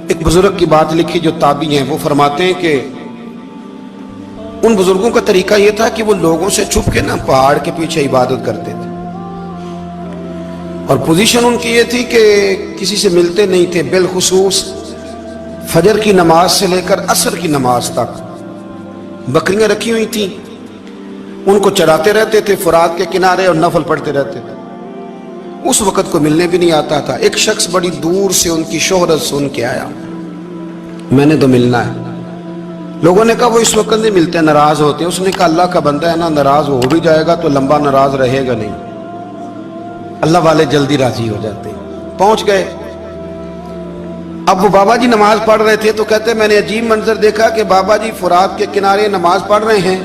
ایک بزرگ کی بات لکھی جو تابعی ہیں، وہ فرماتے ہیں کہ ان بزرگوں کا طریقہ یہ تھا کہ وہ لوگوں سے چھپ کے پہاڑ کے پیچھے عبادت کرتے تھے، اور پوزیشن ان کی یہ تھی کہ کسی سے ملتے نہیں تھے، بالخصوص فجر کی نماز سے لے کر عصر کی نماز تک بکریاں رکھی ہوئی تھیں، ان کو چراتے رہتے تھے فرات کے کنارے اور نفل پڑھتے رہتے تھے۔ اس وقت کو ملنے بھی نہیں آتا تھا۔ ایک شخص بڑی دور سے ان کی شہرت سن کے آیا، میں نے تو ملنا ہے۔ لوگوں نے کہا وہ اس وقت نہیں ملتے، ناراض ہوتے ہیں۔ اس نے کہا اللہ کا بندہ ہے نا، ناراض ہو بھی جائے گا تو لمبا ناراض رہے گا نہیں، اللہ والے جلدی راضی ہو جاتے ہیں۔ پہنچ گئے۔ اب وہ بابا جی نماز پڑھ رہے تھے تو کہتے میں نے عجیب منظر دیکھا کہ بابا جی فرات کے کنارے نماز پڑھ رہے ہیں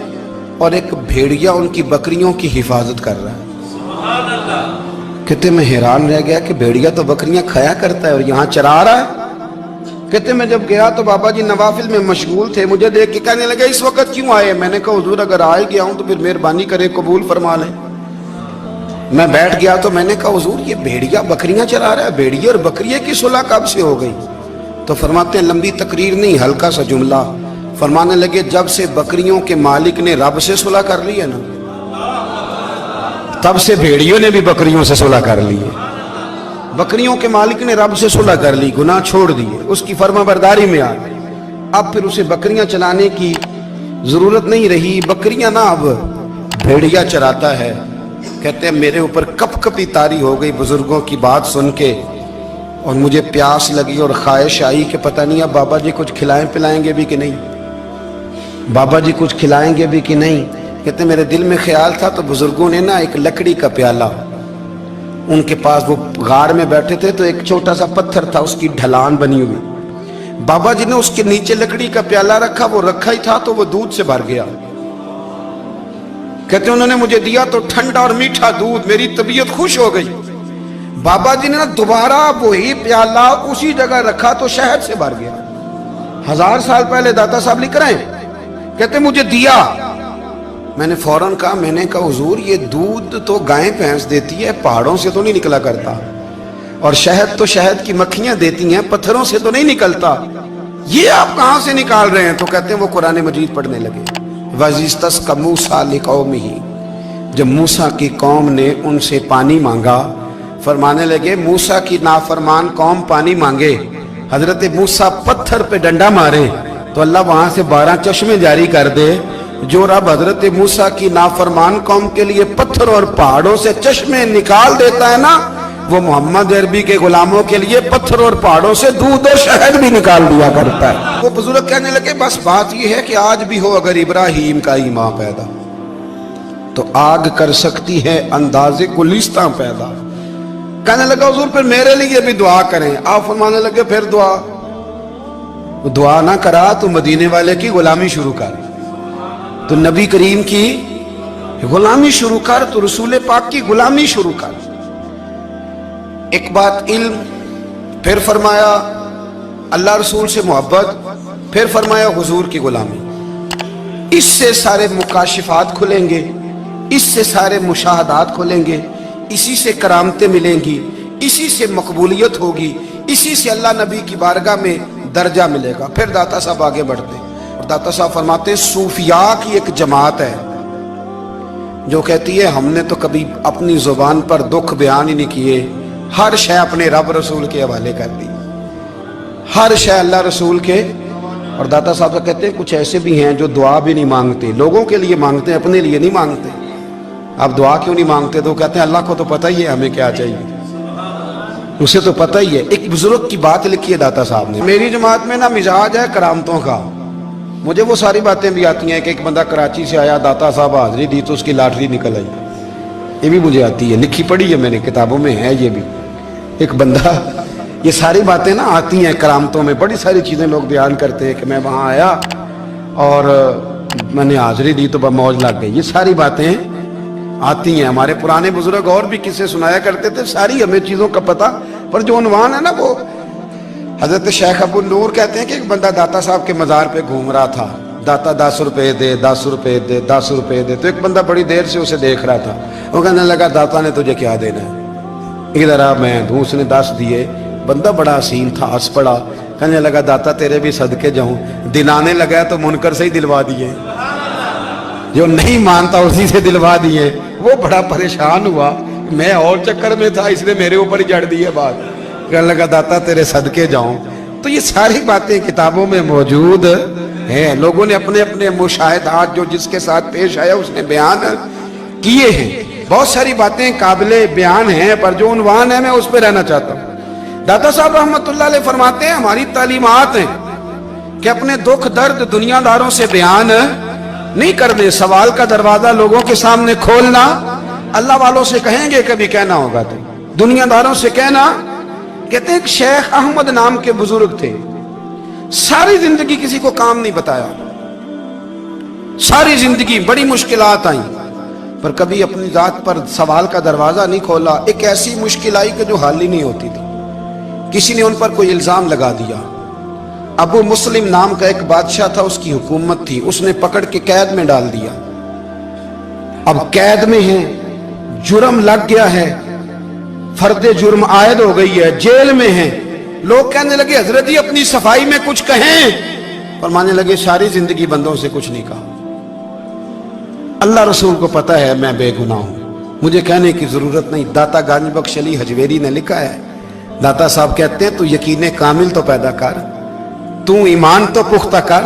اور ایک بھیڑیا ان کی بکریوں کی حفاظت کر رہا ہے۔ کہتے میں حیران رہ گیا کہ بھیڑیا تو بکریاں کھایا کرتا ہے اور یہاں چرا رہا ہے۔ کہتے میں جب گیا تو بابا جی نوافل میں مشغول تھے، مجھے دیکھ کے کہنے لگے اس وقت کیوں آئے؟ میں نے کہا حضور اگر آئے گیا ہوں تو پھر مہربانی کرے قبول فرما لیں۔ میں بیٹھ گیا تو میں نے کہا حضور یہ بھیڑیا بکریاں چرا رہا ہے، بھیڑیا اور بکریے کی صلح کب سے ہو گئی؟ تو فرماتے ہیں لمبی تقریر نہیں، ہلکا سا جملہ۔ فرمانے لگے جب سے بکریوں کے مالک نے رب سے صلح کر لی ہے نا، تب سے بھیڑیوں نے بھی بکریوں سے صلح کر لی ہے۔ بکریوں کے مالک نے رب سے صلح کر لی، گناہ چھوڑ دیے، اس کی فرما برداری میں آ گئے۔ اب پھر اسے بکریاں چلانے کی ضرورت نہیں رہی، بکریاں نہ اب بھیڑیا چراتا ہے۔ کہتے ہیں میرے اوپر کپ کپی طاری ہو گئی بزرگوں کی بات سن کے، اور مجھے پیاس لگی اور خواہش آئی کہ پتہ نہیں اب بابا جی کچھ کھلائیں پلائیں گے بھی کہ نہیں، بابا جی کچھ کھلائیں گے بھی کہ نہیں۔ کہتے میرے دل میں خیال تھا تو بزرگوں نے ایک لکڑی کا پیالہ، ان کے پاس وہ غار میں بیٹھے تھے تو ایک چھوٹا سا پتھر تھا، اس کی ڈھلان بنی ہوئی، بابا جی نے اس کے نیچے لکڑی کا پیالہ رکھا، وہ رکھا ہی تھا تو وہ دودھ سے بھر گیا۔ کہتے انہوں نے مجھے دیا تو ٹھنڈا اور میٹھا دودھ، میری طبیعت خوش ہو گئی۔ بابا جی نے دوبارہ وہی پیالہ اسی جگہ رکھا تو شہد سے بھر گیا۔ 1000 سال پہلے داتا صاحب لکھ رہے ہیں، کہتے مجھے دیا۔ میں نے فوراً کہا، میں نے کہا حضور یہ دودھ تو گائیں بھینس دیتی ہے، پہاڑوں سے تو نہیں نکلا کرتا، اور شہد تو شہد کی مکھیاں دیتی ہیں، پتھروں سے تو نہیں نکلتا، یہ آپ کہاں سے نکال رہے ہیں؟ تو کہتے ہیں وہ قرآن مجید پڑھنے لگے۔ وَإِذِ اسْتَسْقَى مُوسَىٰ لِقَوْمِهِ، جب موسیٰ کی قوم نے ان سے پانی مانگا، فرمانے لگے موسیٰ کی نافرمان قوم پانی مانگے، حضرت موسیٰ پتھر پہ ڈنڈا مارے تو اللہ وہاں سے 12 چشمے جاری کر دے۔ جو رب حضرت موسیٰ کی نافرمان قوم کے لیے پتھر اور پہاڑوں سے چشمے نکال دیتا ہے نا، وہ محمد عربی کے غلاموں کے لیے پتھر اور پہاڑوں سے دودھ اور شہد بھی نکال دیا کرتا ہے۔ وہ بزرگ کہنے لگے بس بات یہ ہے کہ آج بھی ہو اگر ابراہیم کا ایمان پیدا تو آگ کر سکتی ہے انداز گلستاں پیدا۔ کہنے لگا حضور پھر میرے لیے بھی دعا کریں۔ آپ فرمانے لگے پھر دعا نہ کرا تو مدینے والے کی غلامی شروع کر، تو نبی کریم کی غلامی شروع کر، تو رسول پاک کی غلامی شروع کر۔ ایک بات علم، پھر فرمایا اللہ رسول سے محبت، پھر فرمایا حضور کی غلامی۔ اس سے سارے مکاشفات کھلیں گے، اس سے سارے مشاہدات کھلیں گے، اسی سے کرامتیں ملیں گی، اسی سے مقبولیت ہوگی، اسی سے اللہ نبی کی بارگاہ میں درجہ ملے گا۔ پھر داتا صاحب آگے بڑھتے اور داتا صاحب فرماتے ہیں صوفیاء کی ایک جماعت ہے جو کہتی ہے ہم نے تو کبھی اپنی زبان پر دکھ بیان ہی نہیں کیے، ہر شے اپنے رب رسول کے حوالے کر دی، ہر شے اللہ رسول کے۔ اور داتا صاحب کہتے ہیں کچھ ایسے بھی ہیں جو دعا بھی نہیں مانگتے، لوگوں کے لیے مانگتے ہیں، اپنے لیے نہیں مانگتے۔ آپ دعا کیوں نہیں مانگتے؟ تو کہتے ہیں اللہ کو تو پتہ ہی ہے ہمیں کیا چاہیے، اسے تو پتہ ہی ہے۔ ایک بزرگ کی بات لکھی ہے داتا صاحب نے، میری جماعت میں مزاج ہے کرامتوں کا، مجھے وہ ساری باتیں بھی آتی ہیں کہ ایک بندہ کراچی سے آیا، داتا صاحب حاضری دی تو اس کی لاٹری نکل آئی، یہ بھی مجھے آتی ہے، لکھی پڑھی ہے میں نے، کتابوں میں ہے یہ بھی۔ ایک بندہ، یہ ساری باتیں آتی ہیں کرامتوں میں، بڑی ساری چیزیں لوگ بیان کرتے ہیں کہ میں وہاں آیا اور میں نے حاضری دی تو موج لگ گئی، یہ ساری باتیں آتی ہیں۔ ہمارے پرانے بزرگ اور بھی قصے سنایا کرتے تھے، ساری ہمیں چیزوں کا پتہ، پر جو عنوان ہے نا وہ حضرت شیخ ابو نور کہتے ہیں کہ ایک بندہ داتا صاحب کے مزار پہ گھوم رہا تھا، داتا 10 روپے دے، 10 روپے دے، 10 روپے دے، تو ایک بندہ بڑی دیر سے اسے دیکھ رہا تھا، وہ کہنے لگا داتا نے تجھے کیا دینا ہے، ادھر آ میں دوں۔ اس نے 10 دیے، بندہ بڑا حسین تھا، ہنس پڑا، कहने लगा दाता तेरे भी सदके जाऊं, दिन आने लगा तो मुनकर से ही दिलवा दिए, जो नहीं मानता उसी से दिलवा दिए। वो बड़ा परेशान हुआ, मैं और चक्कर में था इसलिए मेरे ऊपर ही जड़ दी है बात। कहने लगा दाता तेरे सदके जाऊं। तो ये सारी बातें किताबों में मौजूद हैं, लोगों ने अपने अपने मुशाहिदात जो जिसके साथ पेश आया उसने बयान किए हैं। बहुत सारी बातें काबिले बयान हैं, पर जो उन्वान है मैं उस पर रहना चाहता हूँ। दाता साहब रहमतुल्लाह अलैह फरमाते हैं हमारी तालीमात हैं कि अपने दुख दर्द दुनियादारों से बयान नहीं करने, सवाल का दरवाजा लोगों के सामने खोलना अल्लाह वालों से कहेंगे कभी कहना होगा तो दुनियादारों से कहना। कहते हैं शेख अहमद नाम के बुजुर्ग थे, सारी जिंदगी किसी को काम नहीं बताया, सारी जिंदगी बड़ी मुश्किलात आई, पर कभी अपनी जात पर सवाल का दरवाजा नहीं खोला। एक ऐसी मुश्किल आई कि जो हाल ही नहीं होती थी, किसी ने उन पर कोई इल्जाम लगा दिया। अबू मुस्लिम नाम का एक बादशाह था, उसकी हुकूमत थी, उसने पकड़ के कैद में डाल दिया। अब कैद में है, जुर्म लग गया है, फर्दे जुर्म आयद हो गई है, जेल में है। लोग कहने लगे हजरत जी अपनी सफाई में कुछ कहें, पर मानने लगे सारी जिंदगी बंदों से कुछ नहीं कहा, अल्लाह रसूल को पता है मैं बेगुनाह हूं, मुझे कहने की जरूरत नहीं। दाता गानी बख्श अली हजवेरी ने लिखा है, दाता साहब कहते हैं तू यकीन कामिल तो पैदा कर, तू ईमान तो पुख्ता कर।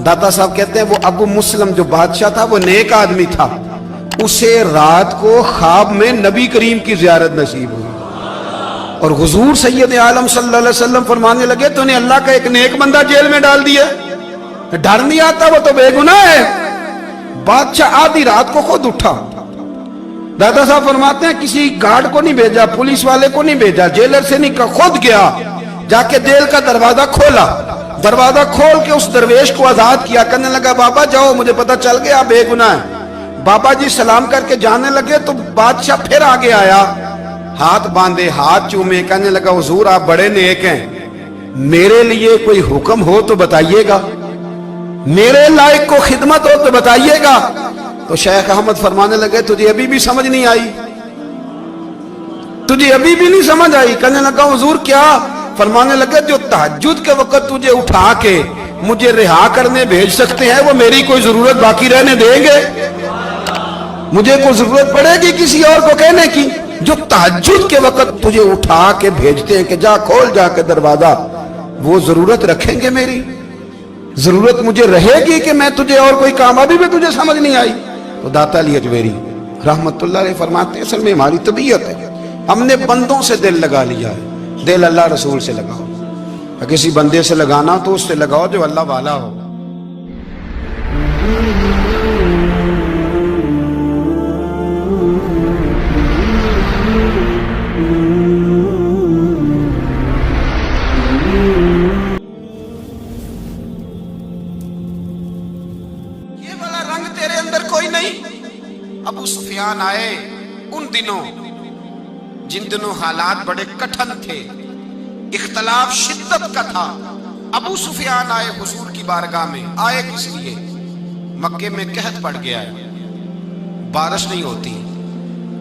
दाता साहब कहते हैं वो अबू मुस्लिम जो बादशाह था वो नेक आदमी था, उसे रात को ख्वाब में नबी करीम की जियारत नसीब हुई और हुजूर सैयद आलम सल्लल्लाहु अलैहि वसल्लम फरमाने लगे तूने अल्लाह का एक नेक बंदा जेल में डाल दिया, डर नहीं आता, वो तो बेगुनाह है। बादशाह आधी रात को खुद उठा। दादा साहब फरमाते हैं किसी गार्ड को नहीं भेजा, पुलिस वाले को नहीं भेजा, जेलर से नहीं कहा, खुद गया, जाके जेल का दरवाजा खोला, दरवाजा खोल के उस दरवेश को आजाद किया। कहने लगा बाबा जाओ, मुझे पता चल गया आप बेगुनाह है। बाबा जी सलाम करके जाने लगे तो बादशाह फिर आगे आया, हाथ बांधे, हाथ चूमे, कहने लगा हुजूर आप बड़े नेक हैं, मेरे लिए कोई हुक्म हो तो बताइएगा, मेरे लायक को खिदमत हो तो बताइएगा। तो शेख अहमद फरमाने लगे तुझे अभी भी समझ नहीं आई, तुझे अभी भी नहीं समझ आई। कहने लगा हुजूर क्या? फरमाने लगे जो तहज्जुद के वक्त तुझे उठा के मुझे रिहा करने भेज सकते हैं वो मेरी कोई जरूरत बाकी रहने देंगे? मुझे कोई जरूरत पड़ेगी किसी और को कहने की? जो तहज्जुद के वक्त तुझे उठा के भेजते हैं कि जा खोल जाके दरवाजा, वो जरूरत रखेंगे? मेरी जरूरत मुझे रहेगी कि मैं तुझे और कोई काम, अभी भी तुझे समझ नहीं आई? तो दाता अली अजमेरी रहमतुल्लाह अलैह फरमाते हैं असल में हमारी तबीयत है, हमने बंदों से दिल लगा लिया है। दिल अल्लाह रसूल से लगाओ, किसी बंदे से लगाना तो उससे लगाओ जो अल्लाह वाला हो। ये वाला रंग तेरे अंदर कोई नहीं। अबू सुफियान आए उन दिनों जिन दिनों हालात बड़े कठिन थे, इख्तलाफ शिद्दत का था। अबू सुफियान आए हुजूर की बारगाह में। आए किस लिए? मक्के में कहत पड़ गया है, बारिश नहीं होती।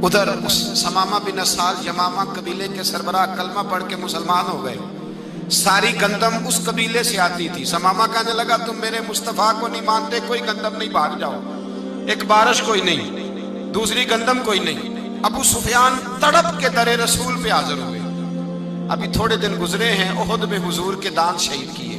उधर उस समामा बिन असाल यमामा कबीले के सरबराह कलमा पढ़ के मुसलमान हो गए। सारी गंदम उस कबीले से आती थी। समामा कहने लगा तुम मेरे मुस्तफा को नहीं मानते, कोई गंदम नहीं, भाग जाओ। एक बारिश कोई नहीं, दूसरी गंदम कोई नहीं। अबू सुफियान तड़प के दरे रसूल पे हाजिर हुए। अभी थोड़े दिन गुजरे हैं, ओहद में हुजूर के दांत शहीद किए,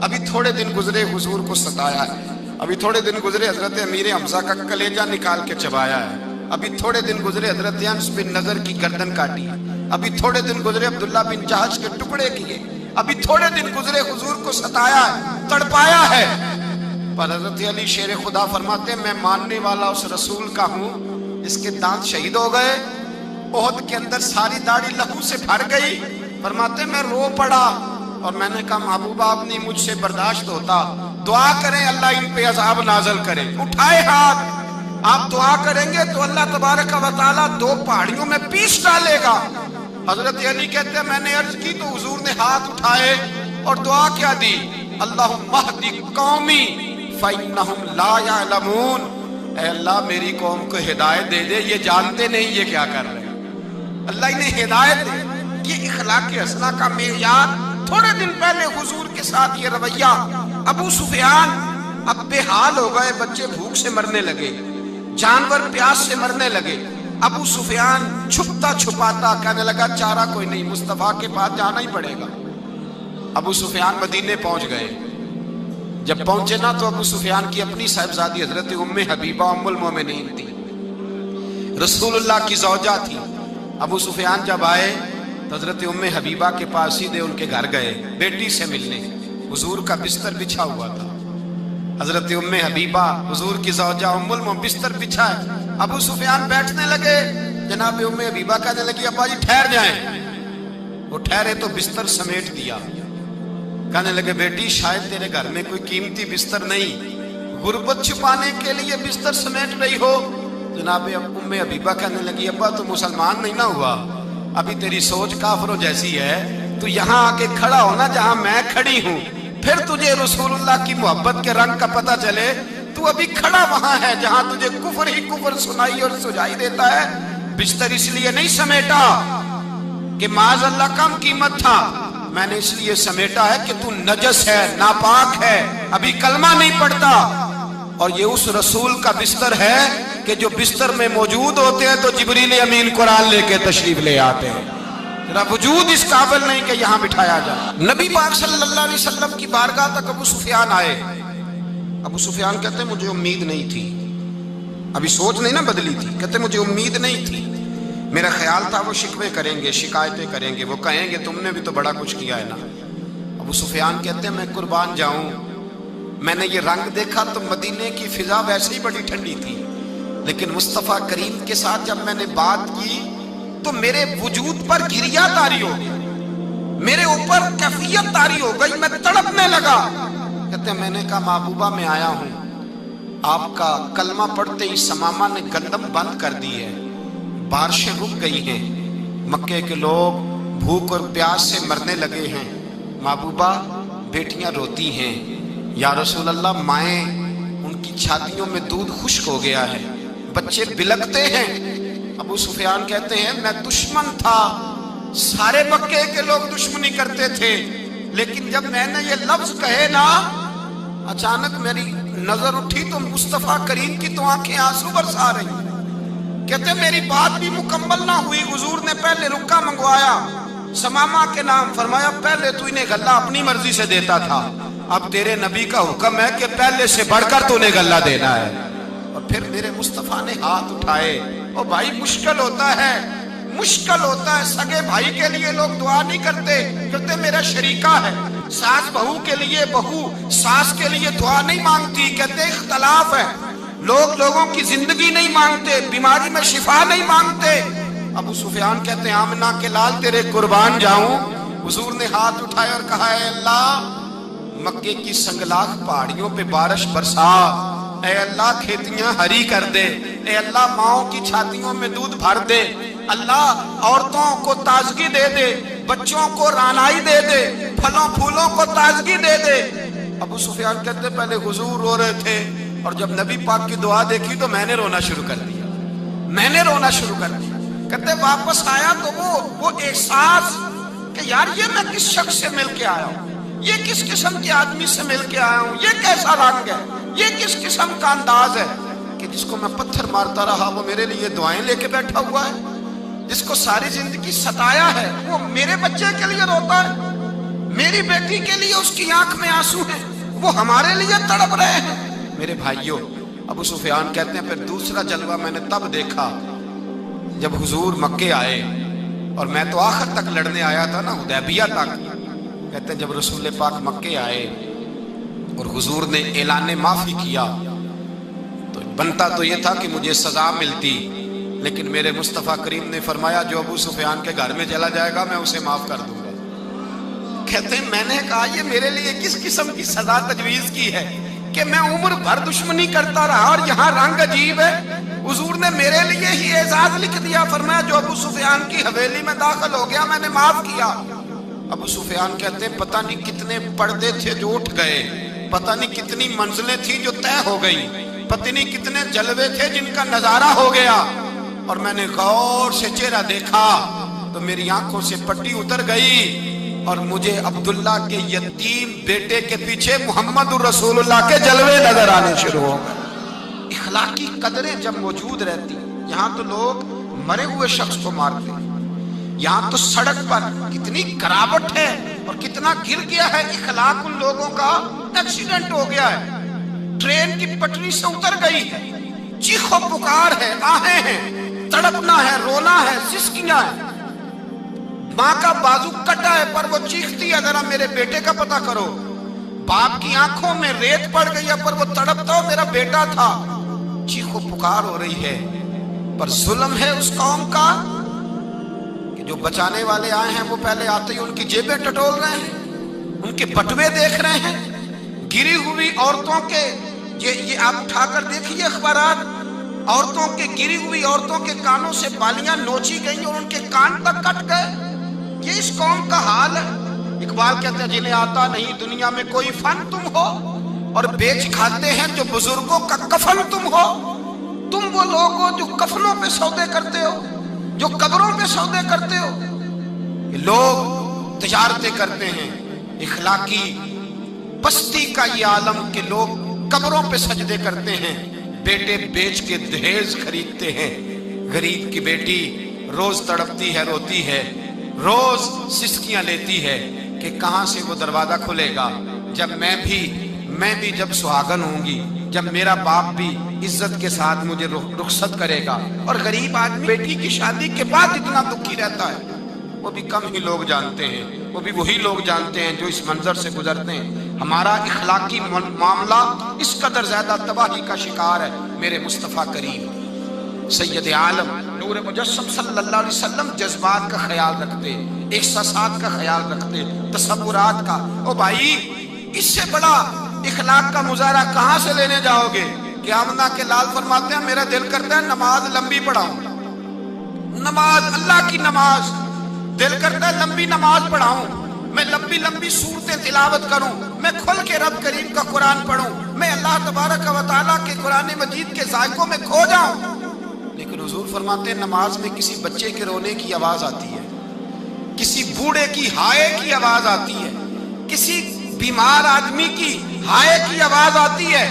अभी थोड़े दिन गुजरे हुजूर को सताया है, अभी थोड़े दिन गुजरे हजरत अमीर हमजा का कलेजा निकाल के चबाया है, अभी थोड़े दिन गुजरे हजरत अनस बिन नजर की गर्दन काटी है, अभी थोड़े दिन गुजरे अब्दुल्ला बिन जहश के टुकड़े किए, अभी थोड़े दिन गुजरे हुजूर को सताया है, तड़पाया है। पर हजरत अली शेर खुदा फरमाते हैं मैं मानने वाला उस रसूल का हूं, इसके दांत शहीद हो गए, ओहद के अंदर सारी दाढ़ी लहू से भर गई। फरमाते मैं रो पड़ा और मैंने कहा महबूबा आप नहीं मुझसे बर्दाश्त होता, दुआ करें अल्लाह इन पे अज़ाब नाज़िल करे। उठाए हाथ, आप दुआ करेंगे तो अल्लाह तबारक व तआला दो पहाड़ियों में पीस डालेगा। हजरत अली कहते हैं मैंने अर्ज की तो हुजूर ने हाथ उठाए और दुआ क्या दी, अल्लाहुम्मा हदी कौमी फइन्नहुम ला यअलमून, ऐ अल्लाह मेरी कौम को हिदायत दे दे, ये जानते नहीं ये क्या कर रहे हैं। अल्लाह इन्हें हिदायत दे। ये इखलाक हसना का मेयार थोड़े दिन पहले हुजूर के साथ ये रवैया। अबू सुफियान अब बेहाल हो गए, बच्चे भूख से मरने लगे, जानवर प्यास से मरने लगे। अबू सुफियान छुपता छुपाता कहने लगा चारा कोई नहीं, मुस्तफा के पास जाना ही पड़ेगा। अबू सुफियान मदीने पहुंच गए। जब पहुंचे ना तो अबू सुफियान की अपनी साहिबजादी हजरत उम्मे हबीबा उम्मुल मोमिनीन थी, रसूलुल्लाह की ज़ौजा थी। अबू सुफियान जब आए तो हजरत उम्मे हबीबा के पास सीधे उनके घर गए बेटी से मिलने। हुजूर का बिस्तर बिछा हुआ था, हजरत उम्मे हबीबा हुजूर की ज़ौजा उम्मुल मोमिनीन बिस्तर बिछाए। अबू सुफियान बैठने लगे, जनाब उम्मे हबीबा कहने लगी अब्बा जी ठहर जाएं। वो ठहरे तो बिस्तर समेट दिया। कहने लगे बेटी शायद तेरे घर में कोई कीमती बिस्तर नहीं, गुर्बत छुपाने के लिए बिस्तर समेट रही हो। जनाब उम्मे हबीबा कहने लगी अब्बा तू मुसलमान नहीं ना हुआ, अभी तेरी सोच काफिरों जैसी है। तू यहाँ आके खड़ा हो ना जहाँ मैं खड़ी हूँ, फिर तुझे रसूलुल्लाह की मोहब्बत के रंग का पता चले। तू अभी खड़ा वहां है जहां तुझे कुफर ही कुफर सुनाई और सुझाई देता है। बिस्तर इसलिए नहीं समेटा कि माज़अल्लाह कम कीमत था, मैंने इसलिए समेटा है कि तू नजस है, नापाक है, अभी कलमा नहीं पढ़ता। और ये उस रसूल का बिस्तर है कि जो बिस्तर में मौजूद होते हैं तो जिब्रील अमीन कुरान लेके तशरीफ ले आते हैं। तेरा वजूद इस काबिल नहीं कि यहाँ बिठाया जाए। नबी पाक सल्लल्लाहु अलैहि वसल्लम की बारगाह तक अबू सुफियान आए। अबू सुफियान कहते मुझे उम्मीद नहीं थी, अभी सोच नहीं ना बदली थी। कहते मुझे उम्मीद नहीं थी, मेरा ख्याल था वो शिकवे करेंगे, शिकायतें करेंगे, वो कहेंगे तुमने भी तो बड़ा कुछ किया है ना। अबू सुफियान कहते मैं कुर्बान जाऊं, मैंने ये रंग देखा तो मदीने की फिजा वैसे ही बड़ी ठंडी थी, लेकिन मुस्तफ़ा करीम के साथ जब मैंने बात की तो मेरे वजूद पर गिरिया तारी हो गई, मेरे ऊपर कैफियत तारी हो गई, मैं तड़पने लगा। कहते मैंने कहा महबूबा मैं आया हूं, आपका कलमा पढ़ते ही समामा ने गंदम बंद कर दी है, बारिशें रुक गई हैं, मक्के के लोग भूख और प्यास से मरने लगे हैं। महबूबा बेटियां रोती हैं, या रसूल अल्लाह माएँ उनकी छातियों में दूध खुश्क हो गया है, बच्चे बिलखते हैं। अबू सुफियान कहते हैं मैं दुश्मन था, सारे मक्के के लोग दुश्मनी करते थे, लेकिन जब मैंने ये लफ्ज कहे ना अचानक मेरी नजर उठी तो मुस्तफा करीम की तो आंखें आंसू बरसा रही। कहते मेरी बात भी मुकम्मल ना हुई, हुजूर ने पहले रुक्का मंगवाया, समामा के नाम फरमाया, पहले तू इन्हें गल्ला अपनी मर्जी से देता था, अब तेरे नबी का हुक्म है कि पहले से बढ़कर तूने गल्ला देना है। और फिर मेरे मुस्तफा ने हाथ उठाए। ओ भाई मुश्किल होता है, मुश्किल होता है, सगे भाई के लिए लोग दुआ नहीं करते, कहते मेरा शरीका है। सास बहू के लिए बहू सास के लिए दुआ नहीं मांगती, कहते इख्तलाफ है, लोग लोगों की जिंदगी नहीं मांगते, बीमारी में शिफा नहीं मांगते। अबू सुफियान कहते हैं आमना के लाल तेरे कुर्बान जाऊं। हुजूर ने हाथ उठाए और कहा है अल्लाह मक्के की संगलाख पहाड़ियों पे बारिश बरसा, ऐ अल्लाह खेतियां हरी कर दे, ऐ अल्लाह माओं की छातियों में दूध भर दे, अल्लाह औरतों को ताजगी दे दे, बच्चों को रानाई दे दे, फलों फूलों को ताजगी दे दे। अबू सुफियान कहते पहले हुजूर रो रहे थे और जब नबी पाक की दुआ देखी तो मैंने रोना शुरू कर दिया, मैंने रोना शुरू कर दिया। कहते वापस आया तो वो एहसास कि यार ये मैं किस शख्स से मिल के आया हूँ, ये किस किस्म के आदमी से मिल के आया हूँ, ये कैसा रंग है, ये किस किस्म का अंदाज है कि जिसको मैं पत्थर मारता रहा वो मेरे लिए दुआएं लेके बैठा हुआ है, जिसको सारी जिंदगी सताया है वो मेरे बच्चे के लिए रोता है, मेरी बेटी के लिए उसकी आंख में आंसू है, वो हमारे लिए तड़प रहे हैं। मेरे भाइयों, अबू सुफियान कहते हैं फिर दूसरा जलवा मैंने तब देखा जब हुजूर मक्के आए, और मैं तो आखिर तक लड़ने आया था ना, हुदैबिया तक। कहते हैं जब रसूल पाक मक्के आए और हुजूर ने ऐलान माफी किया तो बनता तो ये था कि मुझे सजा मिलती, लेकिन मेरे मुस्तफ़ा करीम ने फरमाया जो अबू सुफियान के घर में चला जाएगा मैं उसे माफ कर दूंगा। कहते हैं मैंने कहा ये मेरे लिए किस किस्म की सजा तजवीज की है कि मैं उम्र भर दुश्मनी करता रहा और यहाँ रंग अजीब है। हुजूर ने मेरे लिए ही एजाज लिख दिया, फरमाया जो अबू सुफियान की हवेली में दाखिल हो गया मैंने माफ किया। अबू सुफियान कहते हैं पता नहीं कितने पर्दे थे जो उठ गए, पता नहीं कितनी मंजिलें थी जो तय हो गई, पता नहीं कितने जलवे थे जिनका नजारा हो गया। और मैंने गौर से चेहरा देखा तो मेरी आंखों से पट्टी उतर गई। اور مجھے عبداللہ کے یتیم بیٹے کے پیچھے محمد رسول اللہ کے جلوے نظر آنے شروع ہو گئے۔ اخلاقی قدریں جب موجود رہتی، یہاں تو لوگ مرے ہوئے شخص کو مارتے ہیں، یہاں تو سڑک پر کتنی گراوٹ ہے اور کتنا گر گیا ہے اخلاق، ان لوگوں کا ایکسیڈنٹ ہو گیا ہے، ٹرین کی پٹری سے اتر گئی ہے، چیخ و پکار ہے، آہیں ہیں، تڑپنا ہے، رونا ہے، سسکیاں ہیں، ماں کا بازو کٹا ہے پر وہ چیختی ہے ذرا میرے بیٹے کا پتہ کرو، باپ کی آنکھوں میں ریت پڑ گئی ہے پر وہ تڑپتا ہو میرا بیٹا تھا، چیخ و پکار ہو رہی ہے۔ پر ظلم ہے اس قوم کا کہ جو بچانے والے آئے ہیں وہ پہلے آتے ہی ان کی جیبیں ٹٹول رہے ہیں، ان کے بٹوے دیکھ رہے ہیں، گری ہوئی عورتوں کے، یہ آپ اٹھا کر دیکھیے اخبارات، عورتوں کے گری ہوئی عورتوں کے کانوں سے بالیاں نوچی گئی اور ان کے کان تک کٹ گئے۔ یہ اس قوم کا حال ہے۔ اقبال کہتے ہیں جنہیں آتا نہیں دنیا میں کوئی فن تم ہو، اور بیچ کھاتے ہیں جو بزرگوں کا کفن تم ہو۔ تم وہ لوگ ہو جو کفنوں پہ سودے کرتے ہو، جو قبروں پہ سودے کرتے ہو۔ یہ لوگ تجارتیں کرتے ہیں، اخلاقی پستی کا یہ عالم کہ لوگ قبروں پہ سجدے کرتے ہیں، بیٹے بیچ کے دہیز خریدتے ہیں۔ غریب کی بیٹی روز تڑپتی ہے، روتی ہے، روز سسکیاں لیتی ہے کہ کہاں سے وہ دروازہ کھلے گا جب میں بھی جب سہاگن ہوں گی، جب میرا باپ بھی عزت کے ساتھ مجھے رخصت کرے گا۔ اور غریب آدمی بیٹی کی شادی کے بعد اتنا دکھی رہتا ہے، وہ بھی کم ہی لوگ جانتے ہیں، وہ بھی وہی لوگ جانتے ہیں جو اس منظر سے گزرتے ہیں۔ ہمارا اخلاقی معاملہ اس قدر زیادہ تباہی کا شکار ہے۔ میرے مصطفیٰ کریم سید عالم نور مجسم صلی اللہ علیہ وسلم جذبات کا خیال رکھتے، احساسات کا خیال رکھتے، تصورات کا۔ او بھائی، اس سے بڑا اخلاق کا مظاہرہ کہاں سے لینے جاؤ گے؟ کہ آمنہ کے لال فرماتے ہیں میرا دل کرتا ہے نماز لمبی پڑھاؤں، نماز اللہ کی نماز، دل کرتا ہے لمبی نماز پڑھاؤں، میں لمبی لمبی سورتیں تلاوت کروں، میں کھل کے رب کریم کا قرآن پڑھوں، میں اللہ تبارک و تعالیٰ کے قرآن مجید کے ذائقوں میں کھو جاؤں۔ لیکن حضور فرماتے ہیں نماز میں کسی بچے کے رونے کی آواز آتی ہے، کسی بوڑھے کی ہائے کی آواز آتی ہے، کسی بیمار آدمی کی ہائے کی آواز آتی ہے۔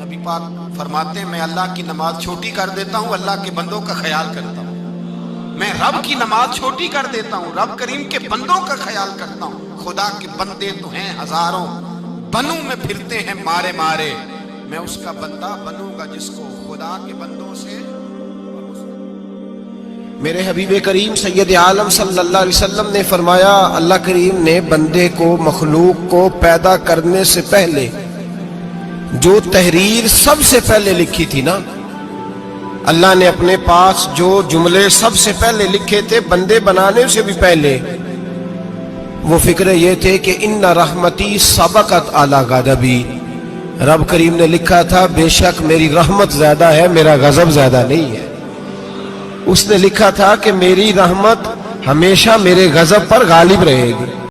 نبی پاک فرماتے ہیں میں اللہ کی نماز چھوٹی کر دیتا ہوں، اللہ کے بندوں کا خیال کرتا ہوں، میں رب کی نماز چھوٹی کر دیتا ہوں، رب کریم کے بندوں کا خیال کرتا ہوں۔ خدا کے بندے تو ہیں ہزاروں، بنوں میں پھرتے ہیں مارے مارے، میں اس کا بندہ بنوں گا جس کو خدا کے بندوں سے۔ میرے حبیب کریم سید عالم صلی اللہ علیہ وسلم نے فرمایا اللہ کریم نے بندے کو، مخلوق کو پیدا کرنے سے پہلے جو تحریر سب سے پہلے لکھی تھی نا، اللہ نے اپنے پاس جو جملے سب سے پہلے لکھے تھے بندے بنانے سے بھی پہلے، وہ فکر یہ تھے کہ ان رحمتی سبقت اعلی غضبی، رب کریم نے لکھا تھا بے شک میری رحمت زیادہ ہے، میرا غضب زیادہ نہیں ہے۔ اس نے لکھا تھا کہ میری رحمت ہمیشہ میرے غضب پر غالب رہے گی۔